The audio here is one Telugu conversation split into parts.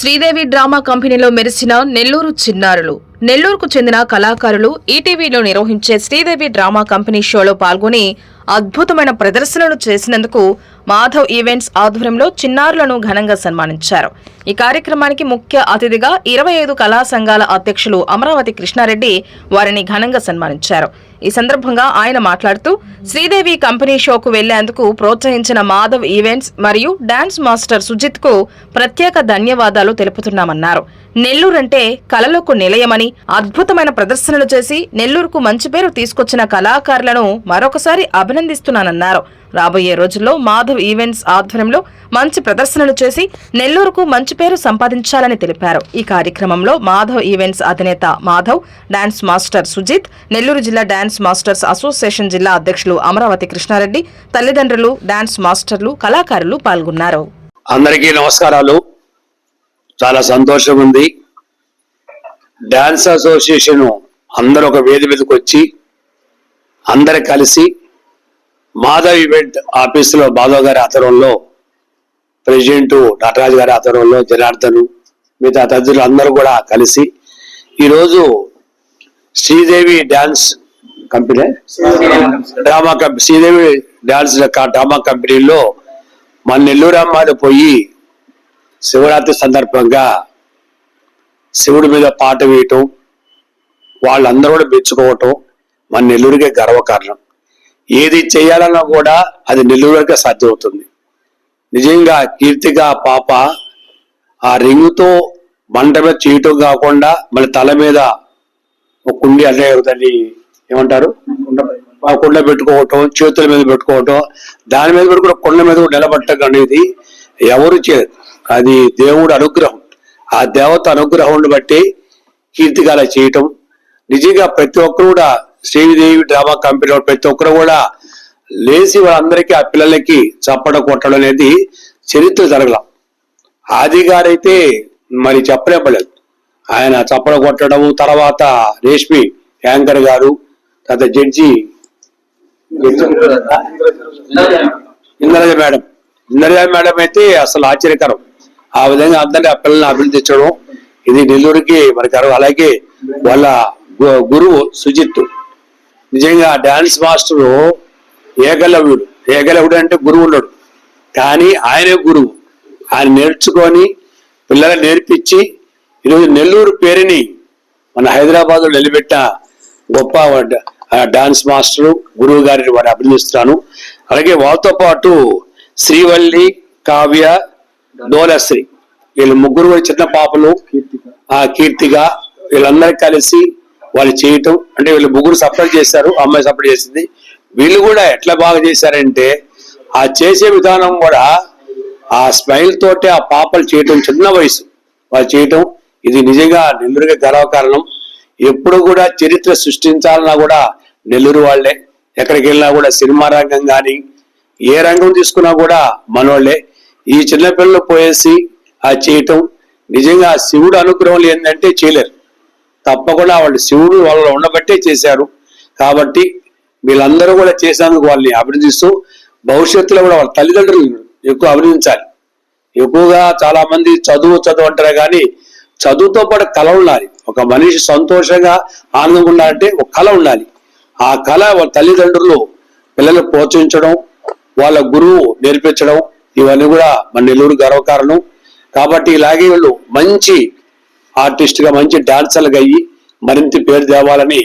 శ్రీదేవి డ్రామా కంపెనీలో మెరిసిన నెల్లూరు చిన్నారులు. నెల్లూరుకు చెందిన కళాకారులు ఈటీవీలో నిర్వహించే శ్రీదేవి డ్రామా కంపెనీ షోలో పాల్గొని అద్భుతమైన ప్రదర్శనలు చేసినందుకు మాధవ్ ఈవెంట్స్ ఆధ్వర్యంలో చిన్నారులను ఘనంగా సన్మానించారు. ఈ కార్యక్రమానికి ముఖ్య అతిథిగా 25 కళా సంఘాల అధ్యక్షులు అమరావతి కృష్ణారెడ్డి వారిని ఘనంగా సన్మానించారు. ఈ సందర్భంగా ఆయన మాట్లాడుతూ శ్రీదేవి కంపెనీ షోకు వెళ్లేందుకు ప్రోత్సహించిన మాధవ్ ఈవెంట్స్ మరియు డాన్స్ మాస్టర్ సుజిత్ కు ప్రత్యేక ధన్యవాదాలు తెలుపుతున్నామన్నారు. నెల్లూరంటే కళలకు నిలయమని, అద్భుతమైన ప్రదర్శనలు చేసి నెల్లూరుకు మంచి పేరు తీసుకొచ్చిన కళాకారులను మరొకసారి అభినందిస్తున్నానన్నారు. రాబోయే రోజుల్లో మాధవ్ ఈవెంట్స్ ఆధ్వర్యంలో మంచి ప్రదర్శనలు చేసి నెల్లూరుకు మంచి పేరు సంపాదించాలని తెలిపారు. ఈ కార్యక్రమంలో మాధవ్ ఈవెంట్స్ అధినేత మాధవ్, డాన్స్ మాస్టర్ సుజిత్, నెల్లూరు జిల్లా డాన్స్ మాస్టర్స్ అసోసియేషన్ జిల్లా అధ్యక్షులు అమరావతి కృష్ణారెడ్డి, తల్లిదండ్రులు, డాన్స్ మాస్టర్లు, కళాకారులు పాల్గొన్నారు. అందరికీ నమస్కారాలు. చాలా సంతోషం ఉంది. డాన్స్ అసోసియేషన్ అందరూ ఒక వేది మీదకి వచ్చి అందరు కలిసి మాధవ్ ఈవెంట్ ఆఫీసులో మాధవ్ గారి ఆధ్వర్యంలో, ప్రెసిడెంట్ నటరాజు గారి ఆధ్వర్యంలో, జనార్దన్, మిగతా తదితరులు అందరూ కూడా కలిసి ఈరోజు Sridevi dance company Sridevi dance drama కంపెనీలో మన నెల్లూరు అమ్మాయిలు పోయి శివరాత్రి సందర్భంగా శివుడి మీద పాట వేయటం, వాళ్ళందరూ కూడా మెచ్చుకోవటం మన నెల్లూరుకే గర్వకారణం. ఏది చేయాలన్నా కూడా అది నెల్లూరుకే సాధ్యమవుతుంది. నిజంగా కీర్తిగా పాప ఆ రింగుతో మంట మీద చేయటం కాకుండా మళ్ళీ తల మీద ఒక కుండి అంటే దాన్ని ఏమంటారు, కుండ పెట్టుకోవటం, చేతుల మీద పెట్టుకోవటం, దాని మీద కూడా కొండ మీద కూడా నిలబట్టడం అనేది ఎవరు చేయరు. అది దేవుడు అనుగ్రహం. ఆ దేవత అనుగ్రహం బట్టి కీర్తిగా అలా చేయటం. నిజంగా ప్రతి ఒక్కరు కూడా శ్రీదేవి డ్రామా కంపెనీలో ప్రతి ఒక్కరు కూడా లేచి వాళ్ళందరికీ ఆ పిల్లలకి చప్పట కొట్టడం అనేది చరిత్ర జరగలం. ఆది గారైతే మరి చెప్పలేపలేదు. ఆయన చప్పట కొట్టడం, తర్వాత రేష్మి యాంకర్ గారు, తర్వాత జడ్జి ఇంద్రజ మేడం అయితే అసలు ఆశ్చర్యకరం. ఆ విధంగా అందరినీ ఆ పిల్లల్ని అభినందించడం ఇది నెల్లూరుకి మరి గర్వం. అలాగే వాళ్ళ గురువు సుజిత్ నిజంగా డాన్స్ మాస్టర్ ఏకలవ్యుడు అంటే గురువు ఉండడు, కానీ ఆయనే గురువు. ఆయన నేర్చుకొని పిల్లలు నేర్పించి ఈరోజు నెల్లూరు పేరుని మన హైదరాబాద్ లో నిలబెట్టిన గొప్ప డాన్స్ మాస్టర్ గురువు గారిని వారిని అభినందిస్తున్నాను. అలాగే వాళ్ళతో పాటు శ్రీవల్లి, కావ్య, డోలశ్రీ, వీళ్ళు ముగ్గురు చిన్న పాపలు, కీర్తిగా వీళ్ళందరూ కలిసి వాళ్ళు చేయటం అంటే వీళ్ళు ముగ్గురు సపోర్ట్ చేశారు, అమ్మాయి సపోర్ట్ చేసింది. వీళ్ళు కూడా ఎట్లా బాగా చేశారంటే ఆ చేసే విధానం కూడా ఆ స్మైల్ తోటి ఆ పాపలు చేయటం, చిన్న వయసు వాళ్ళు చేయటం ఇది నిజంగా నెల్లూరుగా గర్వకారణం. ఎప్పుడు కూడా చరిత్ర సృష్టించాలన్నా కూడా నెల్లూరు వాళ్లే. ఎక్కడికి వెళ్ళినా కూడా సినిమా రంగం కానీ ఏ రంగం తీసుకున్నా కూడా మనోళ్లే. ఈ చిన్నపిల్లలు పోయేసి ఆ చేయటం నిజంగా శివుడు అనుగ్రహం ఏంటంటే చేయలేరు. తప్పకుండా వాళ్ళు శివుడు వాళ్ళు ఉండబట్టే చేశారు. కాబట్టి వీళ్ళందరూ కూడా చేసేందుకు వాళ్ళని అభినందిస్తూ భవిష్యత్తులో కూడా వాళ్ళ తల్లిదండ్రులు ఎక్కువ అభినందించాలి. ఎక్కువగా చాలా మంది చదువు అంటారు, కానీ చదువుతో పాటు కళ ఉండాలి. ఒక మనిషి సంతోషంగా ఆనందంగా ఉండాలంటే ఒక కళ ఉండాలి. ఆ కళ వాళ్ళ తల్లిదండ్రులు పిల్లలు ప్రోత్సహించడం, వాళ్ళ గురువు నేర్పించడం ఇవన్నీ కూడా మన నెల్లూరు గర్వకారణం. కాబట్టి ఇలాగే వీళ్ళు మంచి ఆర్టిస్ట్ గా, మంచి డాన్సర్లుగా అయ్యి మరింత పేరు తేవాలని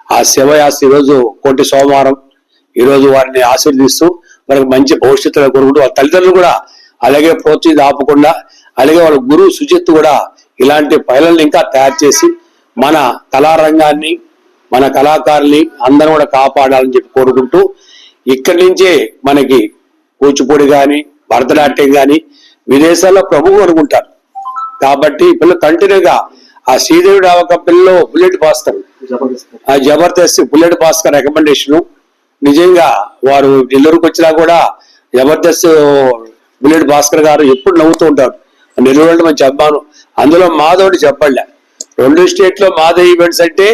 ఆ శివయాస్ ఈరోజు కోటి సోమవారం ఈరోజు వారిని ఆశీర్దిస్తూ వారికి మంచి భవిష్యత్తులో కోరుకుంటూ వాళ్ళ తల్లిదండ్రులు కూడా అలాగే ప్రోత్సహించి ఆపకుండా, అలాగే వాళ్ళ గురువు సుజిత్ కూడా ఇలాంటి పైలల్ని ఇంకా తయారు చేసి మన కళారంగాన్ని, మన కళాకారుల్ని అందరూ కూడా కాపాడాలని చెప్పి కోరుకుంటూ, ఇక్కడి నుంచే మనకి కూచిపూడి కానీ, భరతనాట్యం కానీ విదేశాల్లో ప్రభువు అనుకుంటారు. కాబట్టి పిల్లలు కంటిన్యూగా ఆ శ్రీదేవి డ్రామా కంపెనీలో బుల్లెట్ భాస్కర్, ఆ జబర్దస్త్ బుల్లెట్ భాస్కర్ రికమెండేషన్ నిజంగా వారు నెల్లూరుకు వచ్చినా కూడా జబర్దస్త్ బుల్లెట్ భాస్కర్ గారు ఎప్పుడు నవ్వుతూ ఉంటారు. నెల్లూరు అంటే మంచి అభిమానం. అందులో మాధవుడు చెప్పలే. 2 స్టేట్లో మాధవ్ ఈవెంట్స్ అంటే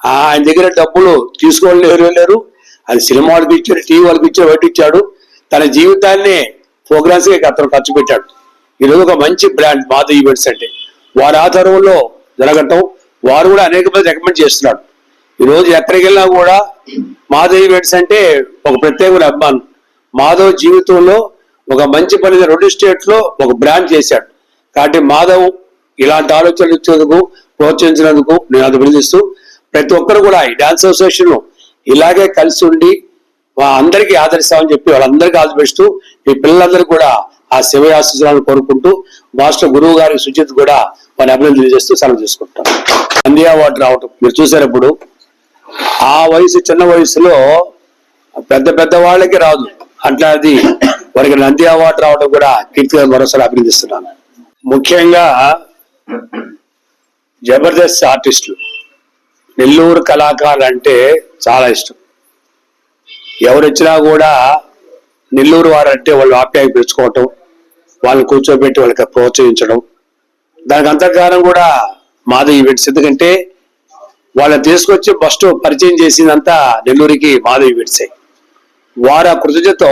ఆయన దగ్గర డబ్బులు తీసుకోవాలి లేరు. అది సినిమా వాళ్ళకి ఇచ్చాడు, టీవీ వాళ్ళకి ఇచ్చాడు, బయట ఇచ్చాడు. తన జీవితాన్ని ప్రోగ్రామ్స్ అతను ఖర్చు పెట్టాడు. ఈరోజు ఒక మంచి బ్రాండ్ మాధవ్ ఈవెంట్స్ అంటే వారి ఆధారంలో జరగటం, వారు కూడా అనేక మంది రికమెండ్ చేస్తున్నాడు. ఈరోజు ఎక్కడికి వెళ్ళినా కూడా మాధవ్ ఈవెంట్స్ అంటే ఒక ప్రత్యేకమైన అభిమానం. మాధవ్ జీవితంలో ఒక మంచి పని 2 స్టేట్స్ లో ఒక బ్రాండ్ చేశాడు. కాబట్టి మాధవ్ ఇలాంటి ఆలోచనలు ఇచ్చేందుకు, ప్రోత్సహించినందుకు నేను అభినందిస్తూ, ప్రతి ఒక్కరు కూడా ఈ డాన్స్ అసోసియేషన్ ఇలాగే కలిసి ఉండి అందరికీ ఆదరిస్తామని చెప్పి వాళ్ళందరికీ ఆదరిస్తూ ఈ పిల్లలందరూ కూడా ఆ శివ ఆశీస్సులను కోరుకుంటూ మాస్టర్ గురువు గారి సుచిత్ కూడా వారి అభినందన తెలియజేస్తూ సెలవు తీసుకుంటాం. నంది అవార్డు రావటం మీరు చూసారు. ఇప్పుడు ఆ వయసు, చిన్న వయసులో పెద్ద వాళ్ళకి రాదు, అట్లాంటిది వారికి నంది అవార్డు రావడం కూడా కీర్తిగా మరోసారి అభినందిస్తున్నాను. ముఖ్యంగా జబర్దస్త్ ఆర్టిస్టులు, నెల్లూరు కళాకారులు అంటే చాలా ఇష్టం. ఎవరు వచ్చినా కూడా నెల్లూరు వారు అంటే వాళ్ళు ఆప్యాయం పెంచుకోవటం, వాళ్ళని కూర్చోబెట్టి వాళ్ళకి ప్రోత్సహించడం, దానికి అంతర్కారం కూడా మాధవ్ ఈవెంట్స్. ఎందుకంటే వాళ్ళని తీసుకొచ్చి ఫస్ట్ పరిచయం చేసిందంతా నెల్లూరుకి మాధవ్ ఈవెంట్సే. వారు ఆ కృతజ్ఞతతో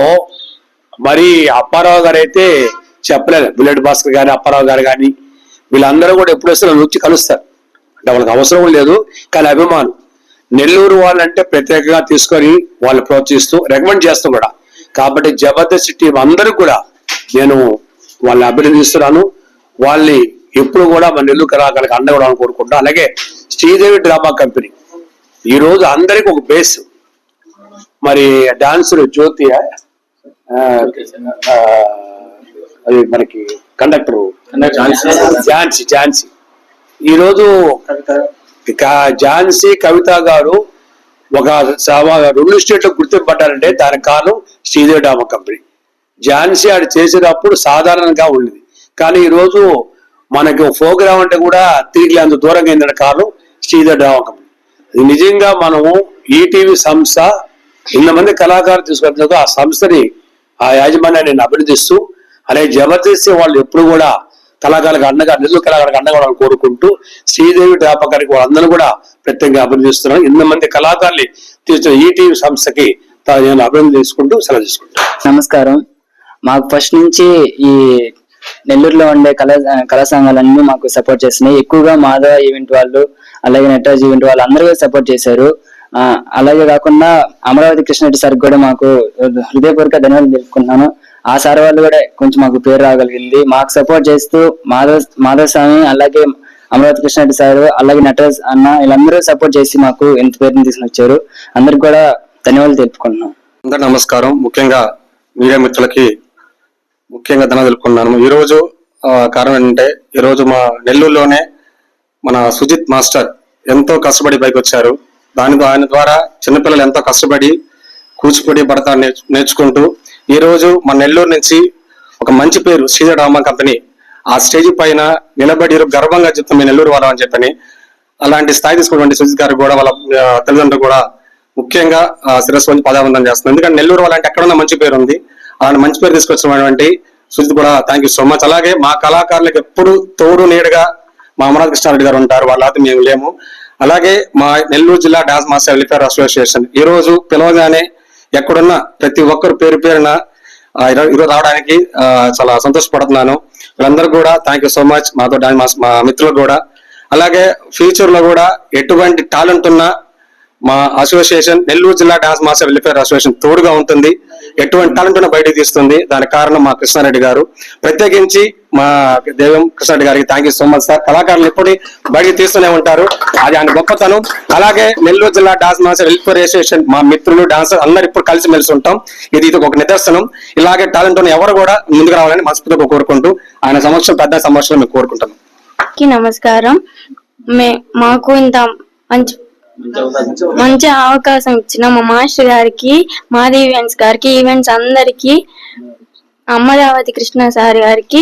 మరి అప్పారావు గారు అయితే చెప్పలేదు, బుల్లెట్ భాస్కర్ గారు, అప్పారావు గారు కానీ వీళ్ళందరూ కూడా ఎప్పుడు వస్తే వచ్చి కలుస్తారు. అంటే వాళ్ళకి అవసరం లేదు, కానీ అభిమానం. నెల్లూరు వాళ్ళంటే ప్రత్యేకంగా తీసుకొని వాళ్ళు ప్రోత్సహిస్తూ రికమెండ్ చేస్తాం కూడా. కాబట్టి జబర్దస్త్ టీం అందరూ కూడా నేను వాళ్ళని అభినందిస్తున్నాను. వాళ్ళని ఎప్పుడు కూడా మన నెల్లూరు కళాకారులకు అండగా కోరుకుంటున్నాను. అలాగే శ్రీదేవి డ్రామా కంపెనీ ఈ రోజు అందరికి ఒక బేస్. మరి డాన్సర్ జ్యోతి, అది మనకి కండక్టర్ ఝాన్సీ, ఈరోజు ఝాన్సీ కవిత గారు ఒక 2 స్టేట్లకు గుర్తింపడ్డారంటే దానికి కారణం శ్రీదేవి డ్రామా కంపెనీ. ఝాన్సీ ఆడు చేసేటప్పుడు సాధారణంగా ఉండేది, కానీ ఈరోజు మనకి ప్రోగ్రామ్ అంటే కూడా తిరిగి అంత దూరంగా అయిందన్న కారణం శ్రీదేవి డ్రామా కంపెనీ. నిజంగా మనము ఈటీవీ సంస్థ ఇంతమంది కళాకారులు తీసుకొచ్చినందుకు ఆ సంస్థని, ఆ యాజమాన్యాన్ని నేను అభినందిస్తూ, అలాగే జబర్దస్త్ వాళ్ళు ఎప్పుడు కూడా కళాకారులకు అండగా, నెల్లూరు కళాకారులకు అండగా కోరుకుంటూ శ్రీదేవి డ్రాపకారికి వాళ్ళందరూ కూడా ప్రత్యేకంగా అభినందిస్తున్నాను. ఇంతమంది కళాకారులు తీసుకున్న ఈటీవీ సంస్థకి నేను అభినందన తీసుకుంటూ సెలవు తీసుకుంటాను. నమస్కారం. మాకు ఫస్ట్ నుంచి ఈ నెల్లూరులో ఉండే కళా సంఘాలన్నీ మాకు సపోర్ట్ చేస్తున్నాయి. ఎక్కువగా మాధవ ఈవెంట్ వాళ్ళు, అలాగే నటరాజ్ ఈవెంట్ వాళ్ళు అందరూ సపోర్ట్ చేశారు. అలాగే కాకుండా అమరావతి కృష్ణరెడ్డి సార్ కూడా మాకు హృదయపూర్వక ధన్యవాదాలు తెలుపుకుంటున్నాను. ఆ సార్ వాళ్ళు కూడా కొంచెం మాకు పేరు రాగలిగింది. మాకు సపోర్ట్ చేస్తూ మాధవ్ స్వామి, అలాగే అమరావతి కృష్ణరెడ్డి సార్, అలాగే నటరాజ్ అన్న, వీళ్ళందరూ సపోర్ట్ చేసి మాకు ఎంత పేరుని తీసుకుని వచ్చారు. అందరికి కూడా ధన్యవాదాలు తెలుపుకుంటున్నాం. అందరికి నమస్కారం. ముఖ్యంగా మీడియా మిత్రులకి ముఖ్యంగా ధన్యవాదాలు తెలుపుకున్నాను. ఈ రోజు కారణం ఏంటంటే, ఈ రోజు మా నెల్లూరులోనే మన సుజిత్ మాస్టర్ ఎంతో కష్టపడి పైకి వచ్చారు. ఆయన ద్వారా చిన్నపిల్లలు ఎంతో కష్టపడి కూచిపూడి, భరత నేర్చుకుంటూ ఈ రోజు మన నెల్లూరు నుంచి ఒక మంచి పేరు శ్రీదేవి డ్రామా కంపెనీ ఆ స్టేజ్ పైన నిలబడి గర్వంగా చెప్తాం మీ నెల్లూరు వాళ్ళం అని చెప్పని. అలాంటి స్థాయి తీసుకున్నటువంటి సుజిత్ గారు కూడా, వాళ్ళ తల్లిదండ్రులు కూడా ముఖ్యంగా శిరస్సు వంచి పదాబంధం చేస్తున్నాం. ఎందుకంటే నెల్లూరు వాళ్ళంటే ఎక్కడున్న మంచి పేరు ఉంది. అలాంటి మంచి పేరు తీసుకొచ్చినటువంటి సుజిత్ కూడా థ్యాంక్ యూ సో మచ్. అలాగే మా కళాకారులకు ఎప్పుడు తోడు నీడగా మా అమరావతి కృష్ణారెడ్డి గారు ఉంటారు, వాళ్ళతో మేము లేము. అలాగే మా నెల్లూరు జిల్లా డాన్స్ మాస్టర్ వెల్ఫేర్ అసోసియేషన్ ఈ రోజు పిలవగానే ఎక్కడున్న ప్రతి ఒక్కరు పేరు పేరున ఈరోజు రావడానికి చాలా సంతోషపడుతున్నాను. వీళ్ళందరూ కూడా థ్యాంక్ యూ సో మచ్. మాతో డాన్స్ మా మిత్రులకు కూడా, అలాగే ఫ్యూచర్ లో కూడా ఎటువంటి టాలెంట్ ఉన్న మా అసోసియేషన్ నెల్లూరు జిల్లా డాన్స్ మాస్టర్ వెల్ఫేర్ అసోసియేషన్ తోడుగా ఉంటుంది. ఎటువంటి టాలెంట్ ఉన్న బయటకు తీస్తుంది. దానికి కారణం మా కృష్ణారెడ్డి గారు. ప్రత్యేకించి మా దేవం కృష్ణారెడ్డి గారికి thank you so much sir. కళాకారులు ఎప్పుడు బయటకు తీస్తూనే ఉంటారు, అది ఆయన గొప్పతనం. అలాగే నెల్లూరు జిల్లా డాన్స్ మాస్టర్ వెల్ఫేర్ అసోసియేషన్ మా మిత్రులు డాన్సర్ అందరు ఇప్పుడు కలిసిమెలిసి ఉంటాం. ఇది ఒక నిదర్శనం. ఇలాగే టాలెంట్ ఉన్న ఎవరు కూడా ముందుకు రావాలని మనస్ఫూర్తిగా కోరుకుంటూ ఆయన సమక్షం పెద్ద సమక్షంలో మేము కోరుకుంటాం. నమస్కారం. మాకు ఇంత మంచి అవకాశం ఇచ్చిన మా మాస్టర్ గారికి, మాది ఈవెంట్స్ గారికి, ఈవెంట్స్ అందరికి, అమరావతి కృష్ణ సార్ గారికి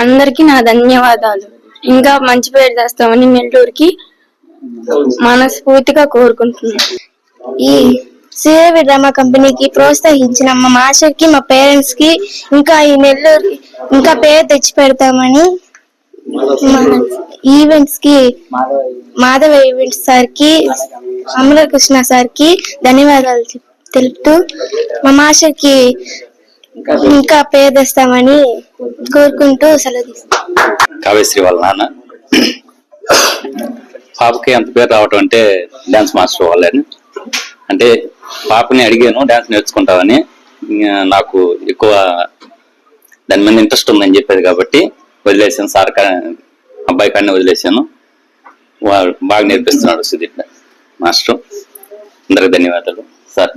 అందరికి నా ధన్యవాదాలు. ఇంకా మంచి పేరు తెస్తామని నెల్లూరుకి మనస్ఫూర్తిగా కోరుకుంటున్నాను. ఈ శ్రీదేవి డ్రామా కంపెనీకి ప్రోత్సహించిన మా మాస్టర్ కి, మా పేరెంట్స్ కి, ఇంకా ఈ నెల్లూరు ఇంకా పేరు తెచ్చి పెడతామని ఈవెంట్స్ కి, మాధవ ఈవెంట్స్ సార్ కి, అమరకృష్ణ సార్ కి ధన్యవాదాలు తెలుపుతూ, మా మాస్టర్ కి ఇంకా పేరు తెస్తామని కోరుకుంటూ సెలవు తీసుకుంటాం. కావ్యశ్రీ వాళ్ళ నాన్న. పాపకి అంత పేరు రావటం అంటే డాన్స్ మాస్టర్ వాళ్ళని. అంటే పాపని అడిగాను డాన్స్ నేర్చుకుంటామని, నాకు ఎక్కువ దాని మీద ఇంట్రెస్ట్ ఉందని చెప్పేది కాబట్టి వదిలేసాను. సార్ అబ్బాయి కాడిని వదిలేసాను. వాడు బాగా నేర్పిస్తున్నాడు సుదీప్ మాస్టర్. అందరికి ధన్యవాదాలు సార్.